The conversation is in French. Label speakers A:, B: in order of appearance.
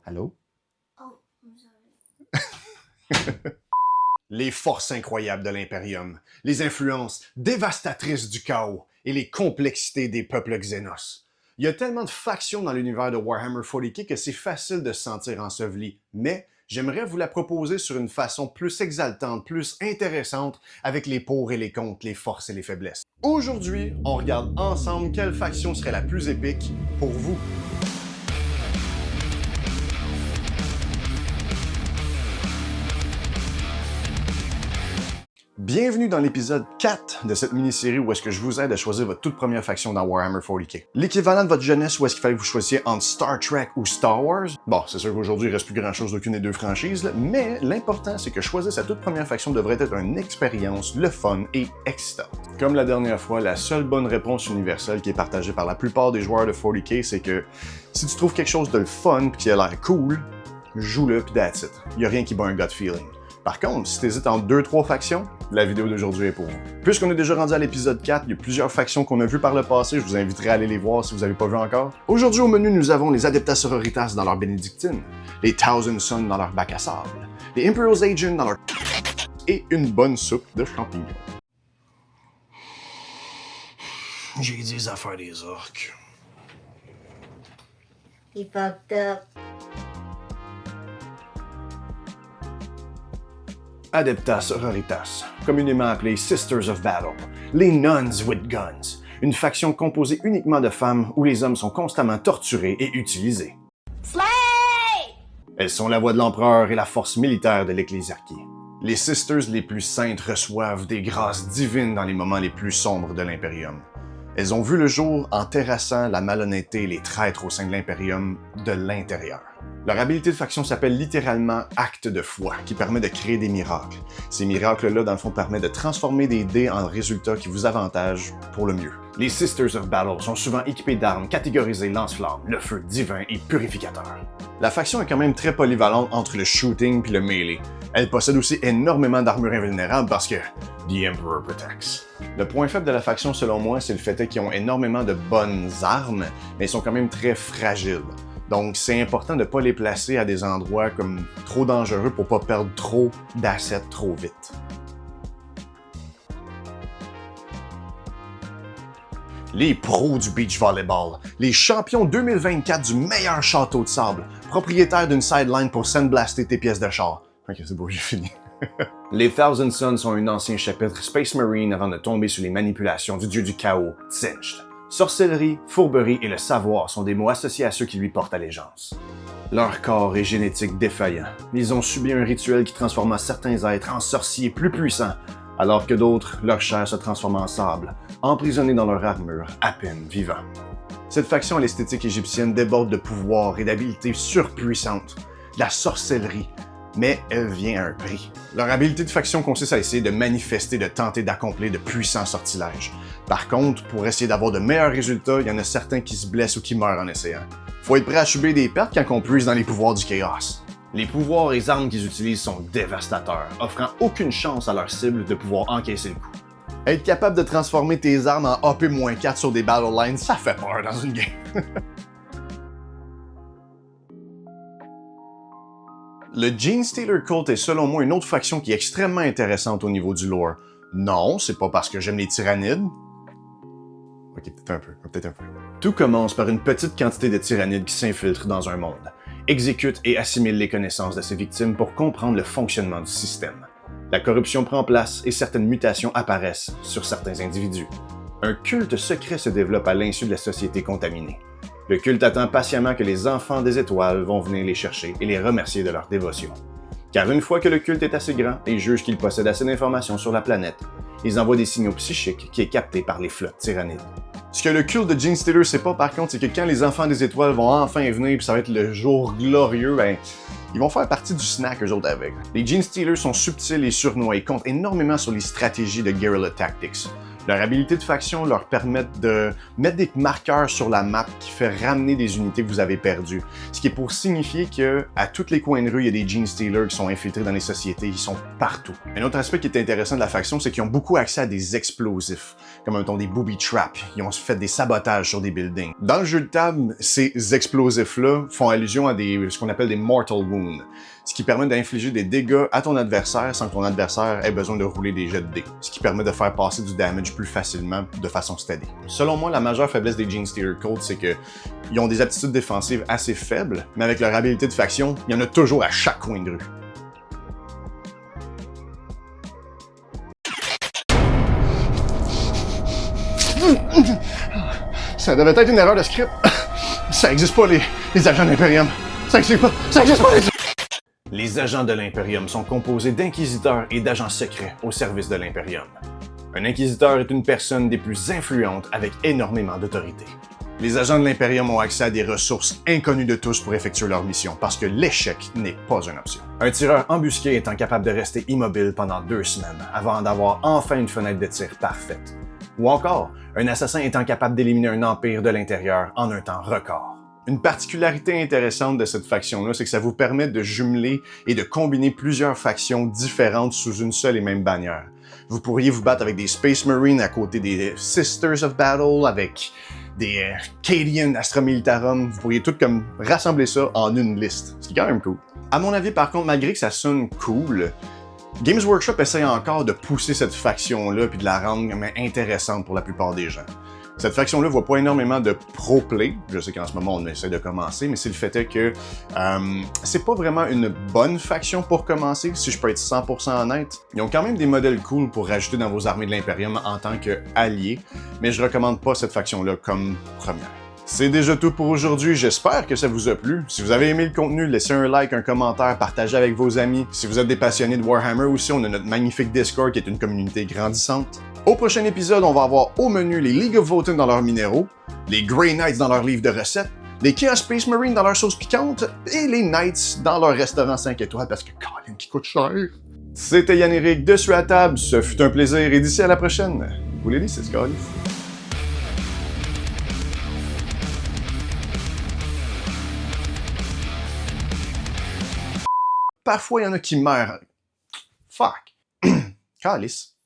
A: Allô?
B: Oh, I'm sorry.
A: Les forces incroyables de l'Imperium, les influences dévastatrices du chaos et les complexités des peuples Xénos. Il y a tellement de factions dans l'univers de Warhammer 40K que c'est facile de se sentir enseveli, mais j'aimerais vous la proposer sur une façon plus exaltante, plus intéressante, avec les pour et les contre, les forces et les faiblesses. Aujourd'hui, on regarde ensemble quelle faction serait la plus épique pour vous. Bienvenue dans l'épisode 4 de cette mini-série où est-ce que je vous aide à choisir votre toute première faction dans Warhammer 40K. L'équivalent de votre jeunesse où est-ce qu'il fallait que vous choisissiez entre Star Trek ou Star Wars. Bon, c'est sûr qu'aujourd'hui il reste plus grand-chose d'aucune des deux franchises, là, mais l'important c'est que choisir sa toute première faction devrait être une expérience, le fun et excitante. Comme la dernière fois, la seule bonne réponse universelle qui est partagée par la plupart des joueurs de 40K, c'est que si tu trouves quelque chose de le fun pis qui a l'air cool, joue-le pis that's it. Y a rien qui bat un gut feeling. Par contre, si tu hésites entre 2-3 factions, la vidéo d'aujourd'hui est pour vous. Puisqu'on est déjà rendu à l'épisode 4, il y a plusieurs factions qu'on a vues par le passé, je vous inviterai à aller les voir si vous n'avez pas vu encore. Aujourd'hui au menu, nous avons les Adeptas Sororitas dans leur bénédictine, les Thousand Sons dans leur bac à sable, les Imperial Agents dans leur et une bonne soupe de champignons.
C: J'ai des affaires des orques.
B: He fucked up.
A: Adeptas Sororitas, communément appelées Sisters of Battle, les Nuns with Guns, une faction composée uniquement de femmes où les hommes sont constamment torturés et utilisés.
B: Slay!
A: Elles sont la voix de l'empereur et la force militaire de l'ecclésiarchie. Les Sisters les plus saintes reçoivent des grâces divines dans les moments les plus sombres de l'Imperium. Elles ont vu le jour en terrassant la malhonnêteté et les traîtres au sein de l'Imperium de l'intérieur. Leur habilité de faction s'appelle littéralement Acte de foi, qui permet de créer des miracles. Ces miracles-là, dans le fond, permettent de transformer des dés en résultats qui vous avantagent pour le mieux. Les Sisters of Battle sont souvent équipées d'armes catégorisées lance-flammes, le feu divin et purificateur. La faction est quand même très polyvalente entre le shooting puis le melee. Elle possède aussi énormément d'armure invulnérable parce que The Emperor protects. Le point faible de la faction, selon moi, c'est le fait qu'ils ont énormément de bonnes armes, mais ils sont quand même très fragiles. Donc, c'est important de ne pas les placer à des endroits comme trop dangereux pour pas perdre trop d'assets trop vite. Les pros du beach volleyball, les champions 2024 du meilleur château de sable, propriétaires d'une sideline pour sandblaster tes pièces de char. Ok, c'est beau, j'ai fini. Les Thousand Sons sont un ancien chapitre Space Marine avant de tomber sous les manipulations du dieu du chaos, Tzeentch. Sorcellerie, fourberie et le savoir sont des mots associés à ceux qui lui portent allégeance. Leur corps est génétique défaillant. Ils ont subi un rituel qui transforma certains êtres en sorciers plus puissants, alors que d'autres, leur chair se transforme en sable, emprisonnés dans leur armure, à peine vivants. Cette faction à l'esthétique égyptienne déborde de pouvoirs et d'habiletés surpuissantes, de la sorcellerie, mais elle vient à un prix. Leur habilité de faction consiste à essayer de manifester, de tenter d'accomplir de puissants sortilèges. Par contre, pour essayer d'avoir de meilleurs résultats, il y en a certains qui se blessent ou qui meurent en essayant. Faut être prêt à subir des pertes quand on puise dans les pouvoirs du chaos. Les pouvoirs et armes qu'ils utilisent sont dévastateurs, offrant aucune chance à leur cible de pouvoir encaisser le coup. Être capable de transformer tes armes en AP-4 sur des battle lines, ça fait peur dans une game. Le Genestealer Cult est selon moi une autre faction qui est extrêmement intéressante au niveau du lore. Non, c'est pas parce que j'aime les tyrannides. Ok, peut-être un peu. Tout commence par une petite quantité de tyrannides qui s'infiltrent dans un monde, exécutent et assimilent les connaissances de ses victimes pour comprendre le fonctionnement du système. La corruption prend place et certaines mutations apparaissent sur certains individus. Un culte secret se développe à l'insu de la société contaminée. Le culte attend patiemment que les enfants des étoiles vont venir les chercher et les remercier de leur dévotion. Car une fois que le culte est assez grand et juge qu'il possède assez d'informations sur la planète, ils envoient des signaux psychiques qui est capté par les flottes tyrannides. Ce que le culte de Genestealer sait pas par contre, c'est que quand les enfants des étoiles vont enfin venir puis ça va être le jour glorieux, ils vont faire partie du snack eux autres avec. Les Genestealers sont subtils et surnois et comptent énormément sur les stratégies de guerrilla tactics. Leur habilité de faction leur permet de mettre des marqueurs sur la map qui fait ramener des unités que vous avez perdues. Ce qui est pour signifier que à tous les coins de rue, il y a des Gene Stealers qui sont infiltrés dans les sociétés, ils sont partout. Un autre aspect qui est intéressant de la faction, c'est qu'ils ont beaucoup accès à des explosifs, comme mettons des booby traps. Ils ont fait des sabotages sur des buildings. Dans le jeu de table, ces explosifs-là font allusion à ce qu'on appelle des Mortal Wounds, ce qui permet d'infliger des dégâts à ton adversaire sans que ton adversaire ait besoin de rouler des jets de dés, ce qui permet de faire passer du damage plus facilement de façon steady. Selon moi, la majeure faiblesse des Gene Stealer Code, c'est qu'ils ont des aptitudes défensives assez faibles, mais avec leur habilité de faction, il y en a toujours à chaque coin de rue. Ça devait être une erreur de script. Ça existe pas les agents de l'Imperium. Ça existe pas les agents de l'Imperium sont composés d'inquisiteurs et d'agents secrets au service de l'Imperium. Un inquisiteur est une personne des plus influentes avec énormément d'autorité. Les agents de l'Imperium ont accès à des ressources inconnues de tous pour effectuer leur mission, parce que l'échec n'est pas une option. Un tireur embusqué étant capable de rester immobile pendant 2 semaines avant d'avoir enfin une fenêtre de tir parfaite. Ou encore, un assassin étant capable d'éliminer un empire de l'intérieur en un temps record. Une particularité intéressante de cette faction-là, c'est que ça vous permet de jumeler et de combiner plusieurs factions différentes sous une seule et même bannière. Vous pourriez vous battre avec des Space Marines à côté des Sisters of Battle, avec des Cadian Astra Militarum. Vous pourriez tout comme rassembler ça en une liste, ce qui est quand même cool. À mon avis, par contre, malgré que ça sonne cool, Games Workshop essaye encore de pousser cette faction-là puis de la rendre intéressante pour la plupart des gens. Cette faction-là voit pas énormément de pro-play. Je sais qu'en ce moment, on essaie de commencer, mais c'est le fait est que c'est pas vraiment une bonne faction pour commencer, si je peux être 100% honnête. Ils ont quand même des modèles cool pour rajouter dans vos armées de l'Imperium en tant qu'alliés, mais je recommande pas cette faction-là comme première. C'est déjà tout pour aujourd'hui, j'espère que ça vous a plu. Si vous avez aimé le contenu, laissez un like, un commentaire, partagez avec vos amis. Si vous êtes des passionnés de Warhammer aussi, on a notre magnifique Discord qui est une communauté grandissante. Au prochain épisode, on va avoir au menu les League of Voting dans leurs minéraux, les Grey Knights dans leur livre de recettes, les Chaos Space Marines dans leur sauce piquante et les Knights dans leur restaurant 5 étoiles parce que Colin qui coûte cher. C'était Yann-Éric de Sur la Table, ce fut un plaisir et d'ici à la prochaine, vous les laissez, Colin. Parfois, il y en a qui meurent. Fuck. Calice.